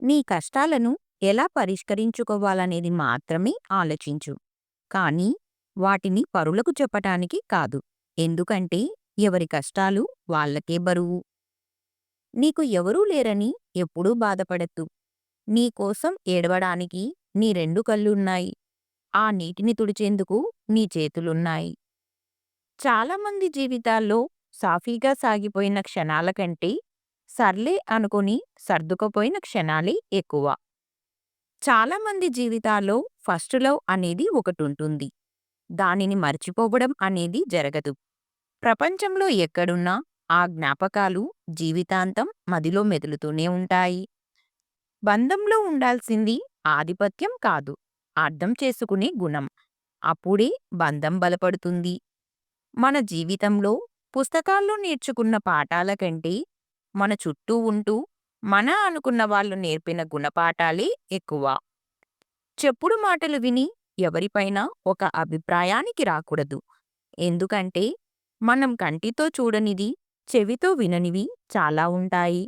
నీ కష్టాలను ఎలా పరిష్కరించుకోవాలనేది మాత్రమే ఆలోచించు. కానీ వాటిని పరులకు చెప్పటానికి కాదు. ఎందుకంటే ఎవరి కష్టాలు వాళ్ళకే బరువు. నీకు ఎవరూ లేరని ఎప్పుడూ బాధపడద్దు. నీకోసం ఏడవడానికి నీ రెండు కళ్ళున్నాయి. ఆ నీటిని తుడిచేందుకు నీ చేతులున్నాయి. చాలామంది జీవితాల్లో సాఫీగా సాగిపోయిన క్షణాల కంటే సర్లే అనుకుని సర్దుకుపోయిన క్షణాలే ఎక్కువ. చాలామంది జీవితాల్లో ఫస్ట్ లవ్ అనేది ఒకటుంటుంది. దానిని మర్చిపోవడం అనేది జరగదు. ప్రపంచంలో ఎక్కడున్నా ఆ జ్ఞాపకాలు జీవితాంతం మదిలో మెదులుతూనే ఉంటాయి. బంధంలో ఉండాల్సింది ఆధిపత్యం కాదు, అర్థం చేసుకునే గుణం. అప్పుడే బంధం బలపడుతుంది. మన జీవితంలో పుస్తకాల్లో నేర్చుకున్న పాఠాల కంటే మన చుట్టూ ఉంటూ మన అనుకున్న వాళ్ళు నేర్పిన గుణపాఠాలే ఎక్కువ. చెప్పుడు మాటలు విని ఎవరిపైనా ఒక అభిప్రాయానికి రాకూడదు. ఎందుకంటే మనం కంటితో చూడనిది, చెవితో విననివి చాలా ఉంటాయి.